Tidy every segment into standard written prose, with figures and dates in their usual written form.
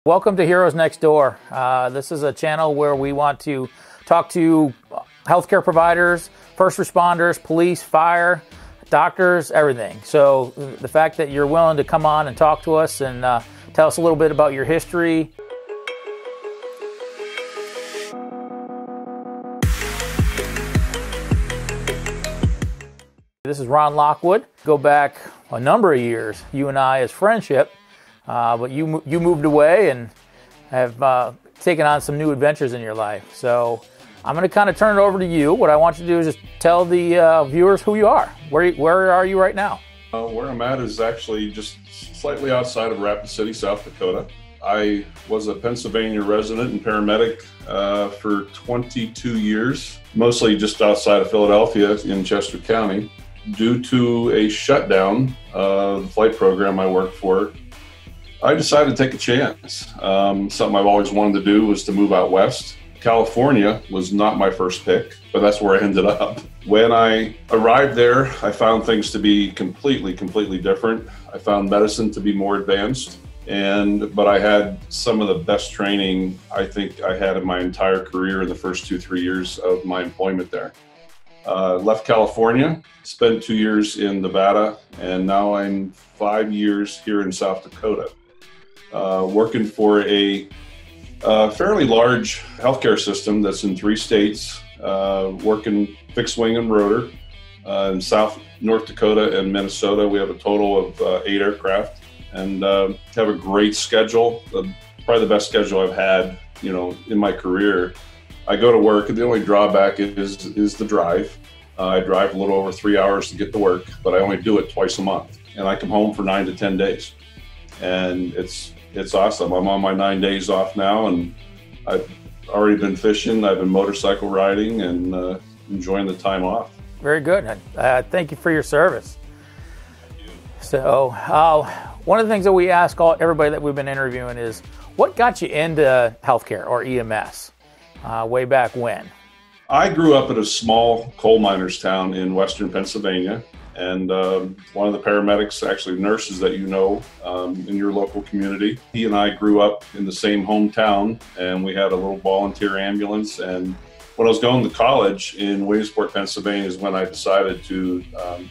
Welcome to Heroes Next Door. This is a channel where we want to talk to healthcare providers, first responders, police, fire, doctors, everything. So the fact that you're willing to come on and talk to us and tell us a little bit about your history. This is Ron Lockwood. Go back a number of years, you and I as friendship. But you moved away and have taken on some new adventures in your life. So I'm going to kind of turn it over to you. What I want you to do is just tell the viewers who you are. Where are you right now? Where I'm at is actually just slightly outside of Rapid City, South Dakota. I was a Pennsylvania resident and paramedic for 22 years, mostly just outside of Philadelphia in Chester County. Due to a shutdown of the flight program I worked for, I decided to take a chance. Something I've always wanted to do was to move out west. California was not my first pick, but that's where I ended up. When I arrived there, I found things to be completely different. I found medicine to be more advanced, but I had some of the best training I think I had in my entire career in the first 2-3 years of my employment there. Left California, spent 2 years in Nevada, and now I'm 5 years here in South Dakota. Working for a fairly large healthcare system that's in 3 states, working fixed wing and rotor. In North Dakota and Minnesota, we have a total of 8 aircraft, and have a great schedule, probably the best schedule I've had, in my career. I go to work, and the only drawback is the drive. I drive a little over 3 hours to get to work, but I only do it twice a month, and I come home for 9 to 10 days, and it's awesome. I'm on my 9 days off now, and I've already been fishing. I've been motorcycle riding and enjoying the time off. Very good. Thank you for your service. Thank you. So one of the things that we ask everybody that we've been interviewing is, what got you into healthcare or EMS way back when? I grew up in a small coal miners town in western Pennsylvania. And one of the paramedics, actually nurses that in your local community, he and I grew up in the same hometown, and we had a little volunteer ambulance. And when I was going to college in Williamsport, Pennsylvania, is when I decided to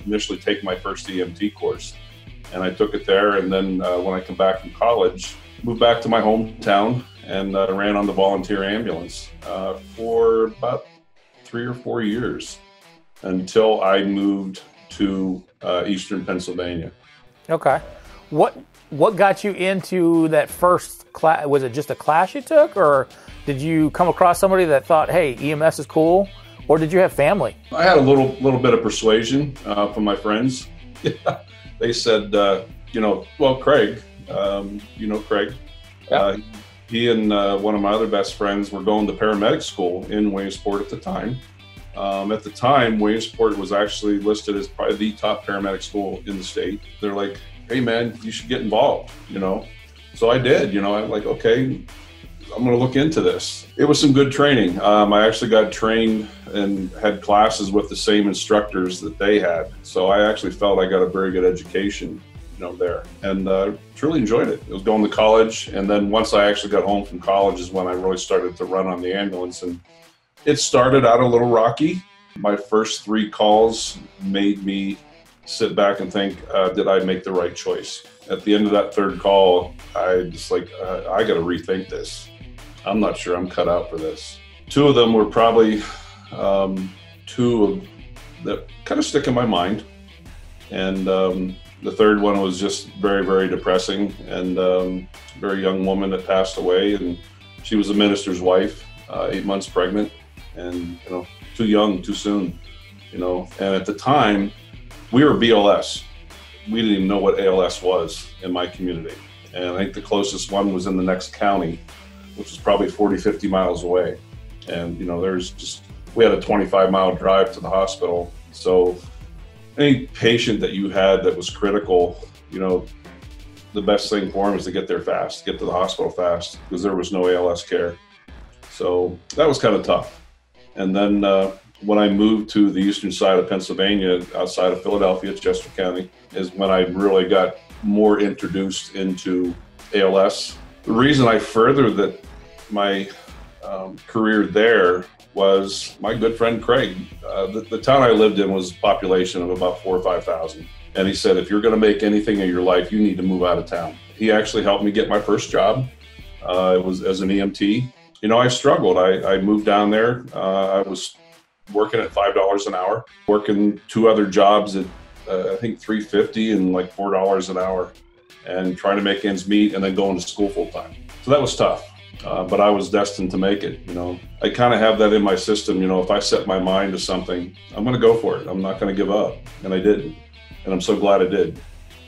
initially take my first EMT course. And I took it there, and then when I come back from college, moved back to my hometown and ran on the volunteer ambulance for about 3 or 4 years until I moved to eastern Pennsylvania. Okay. What got you into that first class? Was it just a class you took, or did you come across somebody that thought, hey, EMS is cool, or did you have family? I had a little bit of persuasion from my friends. They said, well, Craig, Craig. Yeah. He and one of my other best friends were going to paramedic school in Williamsport at the time. At the time, Williamsport was actually listed as probably the top paramedic school in the state. They're like, hey man, you should get involved, So I did, I'm like, okay, I'm going to look into this. It was some good training. I actually got trained and had classes with the same instructors that they had. So I actually felt I got a very good education, there, and truly enjoyed it. It was going to college. And then once I actually got home from college is when I really started to run on the ambulance, and it started out a little rocky. My first 3 calls made me sit back and think, did I make the right choice? At the end of that 3rd call, I just I got to rethink this. I'm not sure I'm cut out for this. 2 of them were probably 2 that kind of stick in my mind. And the 3rd one was just very, very depressing, and a very young woman that passed away, and she was a minister's wife, 8 months pregnant. And, too young, too soon, and at the time we were BLS. We didn't even know what ALS was in my community. And I think the closest one was in the next county, which was probably 40, 50 miles away. And, we had a 25-mile drive to the hospital. So any patient that you had that was critical, the best thing for them was to get there fast, get to the hospital fast, because there was no ALS care. So that was kind of tough. And then when I moved to the eastern side of Pennsylvania, outside of Philadelphia, Chester County, is when I really got more introduced into ALS The reason I furthered my career there was my good friend Craig. The town I lived in was a population of about 4,000 or 5,000. And he said, if you're going to make anything of your life, you need to move out of town. He actually helped me get my first job. It was as an EMT. I struggled. I moved down there. I was working at $5 an hour, working 2 other jobs at I think $3.50 and like $4 an hour, and trying to make ends meet, and then going to school full time. So that was tough. But I was destined to make it. I kind of have that in my system. If I set my mind to something, I'm going to go for it. I'm not going to give up. And I didn't. And I'm so glad I did.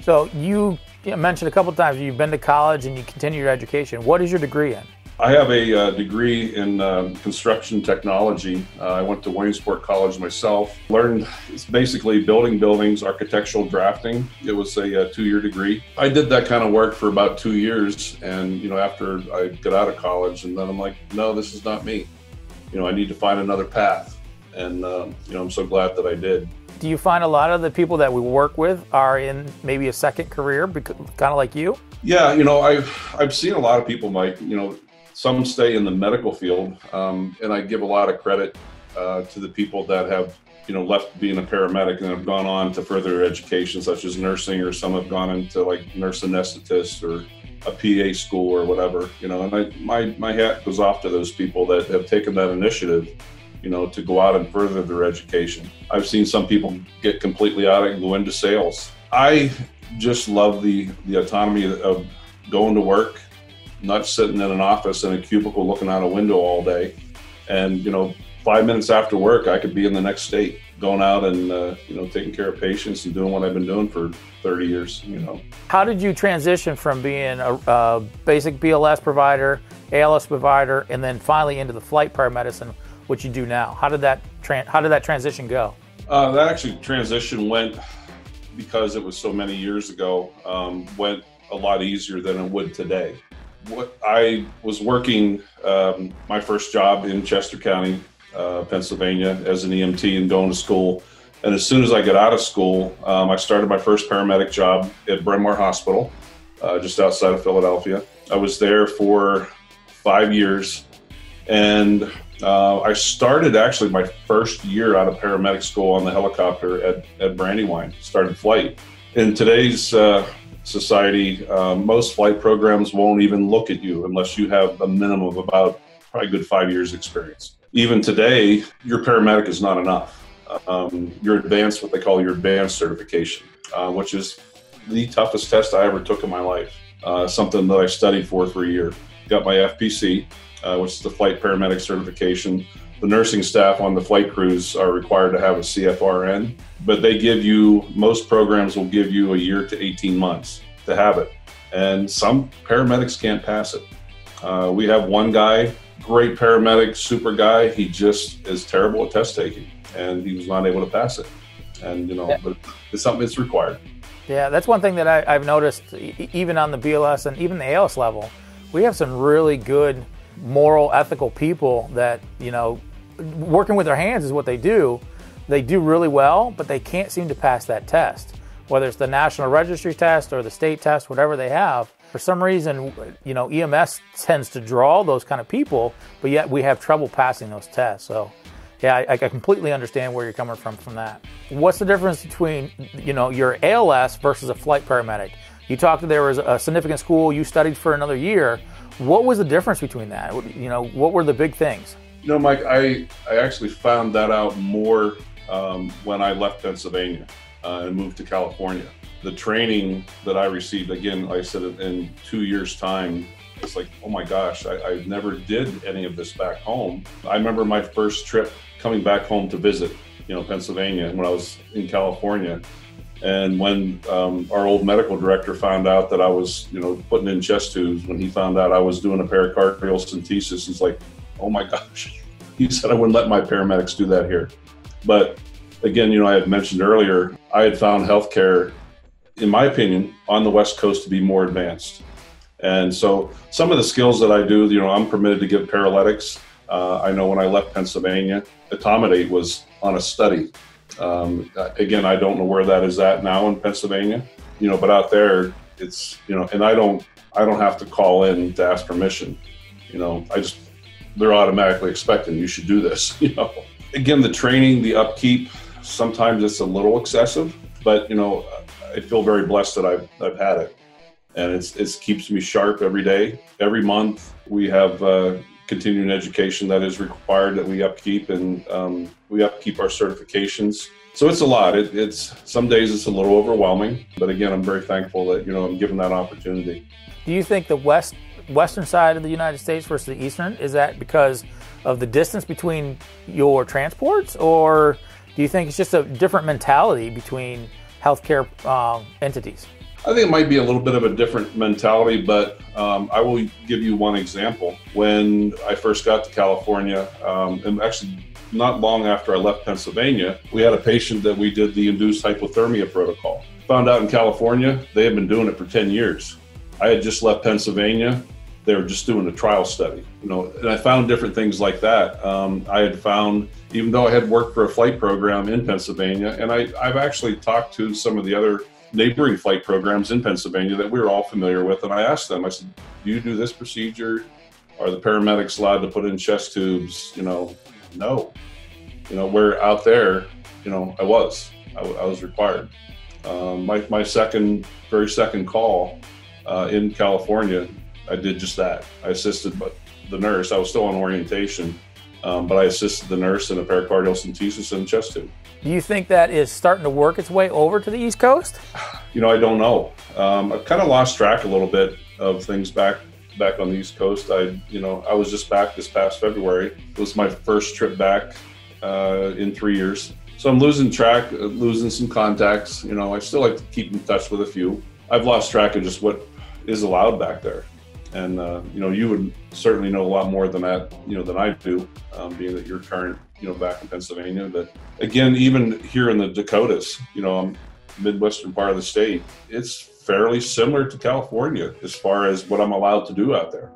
So you mentioned a couple of times you've been to college and you continue your education. What is your degree in? I have a degree in construction technology. I went to Williamsport College myself. Learned it's basically building buildings, architectural drafting. It was a 2-year degree. I did that kind of work for about 2 years, and after I got out of college, and then I'm like, no, this is not me. I need to find another path, and I'm so glad that I did. Do you find a lot of the people that we work with are in maybe a second career, kind of like you? Yeah, I've seen a lot of people, Mike. Some stay in the medical field, and I give a lot of credit to the people that have, left being a paramedic and have gone on to further education, such as nursing, or some have gone into like nurse anesthetist or a PA school or whatever. And my hat goes off to those people that have taken that initiative, to go out and further their education. I've seen some people get completely out and go into sales. I just love the autonomy of going to work, not sitting in an office in a cubicle looking out a window all day. And, 5 minutes after work, I could be in the next state, going out and, taking care of patients and doing what I've been doing for 30 years, How did you transition from being a basic BLS provider, ALS provider, and then finally into the flight paramedicine, which you do now? How did that transition go? That actually transition went, because it was so many years ago, went a lot easier than it would today. I was working my first job in Chester County, Pennsylvania, as an EMT and going to school. And as soon as I got out of school, I started my first paramedic job at Bryn Mawr Hospital, just outside of Philadelphia. I was there for 5 years, and I started actually my first year out of paramedic school on the helicopter at Brandywine, started flight. In today's society, most flight programs won't even look at you unless you have a minimum of about probably good 5 years experience. Even today, your paramedic is not enough. Your advanced, what they call your advanced certification, which is the toughest test I ever took in my life. Something that I studied for a year. Got my FPC, which is the flight paramedic certification. The nursing staff on the flight crews are required to have a CFRN, but most programs will give you a year to 18 months to have it. And some paramedics can't pass it. We have one guy, great paramedic, super guy. He just is terrible at test taking, and he was not able to pass it. And, but it's something that's required. Yeah, that's one thing that I've noticed, even on the BLS and even the ALS level. We have some really good moral, ethical people that, working with their hands is what they do. They do really well, but they can't seem to pass that test. Whether it's the National Registry test or the state test, whatever they have, for some reason, EMS tends to draw those kind of people, but yet we have trouble passing those tests. So, yeah, I completely understand where you're coming from that. What's the difference between, your ALS versus a flight paramedic? You talked there was a significant school, you studied for another year. What was the difference between that? What were the big things? Mike, I actually found that out more when I left Pennsylvania and moved to California. The training that I received, again, like I said, in 2 years' time, it's like, oh my gosh, I never did any of this back home. I remember my first trip coming back home to visit, Pennsylvania when I was in California. And when our old medical director found out that I was, putting in chest tubes, when he found out I was doing a pericardial centesis, he's like, oh my gosh. He said I wouldn't let my paramedics do that here. But again, I had mentioned earlier, I had found healthcare, in my opinion, on the West Coast to be more advanced. And so some of the skills that I do, I'm permitted to give paralytics. I know when I left Pennsylvania, Accommodate was on a study. Again, I don't know where that is at now in Pennsylvania, but out there, it's, and I don't have to call in to ask permission. They're automatically expecting you should do this. Again, the training, the upkeep, sometimes it's a little excessive, but I feel very blessed that I've had it, and it keeps me sharp every day. Every month we have continuing education that is required that we upkeep, and we upkeep our certifications. So it's a lot. It's some days it's a little overwhelming, but again, I'm very thankful that I'm given that opportunity. Do you think the western side of the United States versus the eastern, is that because of the distance between your transports, or do you think it's just a different mentality between healthcare entities? I think it might be a little bit of a different mentality, but I will give you one example. When I first got to California, and actually not long after I left Pennsylvania, we had a patient that we did the induced hypothermia protocol. Found out in California, they had been doing it for 10 years. I had just left Pennsylvania. They were just doing a trial study, and I found different things like that. I had found, even though I had worked for a flight program in Pennsylvania, and I've actually talked to some of the other neighboring flight programs in Pennsylvania that we were all familiar with, and I asked them, I said, do you do this procedure? Are the paramedics allowed to put in chest tubes? No. Where out there, I was required. My very second call in California, I did just that. I assisted the nurse. I was still on orientation, but I assisted the nurse in a pericardial centesis and chest tube. Do you think that is starting to work its way over to the East Coast? I don't know. I've kind of lost track a little bit of things back on the East Coast. I was just back this past February. It was my first trip back in 3 years. So I'm losing track, losing some contacts. I still like to keep in touch with a few. I've lost track of just what is allowed back there. And, you would certainly know a lot more than that, than I do, being that you're current, back in Pennsylvania. But again, even here in the Dakotas, Midwestern part of the state, it's fairly similar to California as far as what I'm allowed to do out there.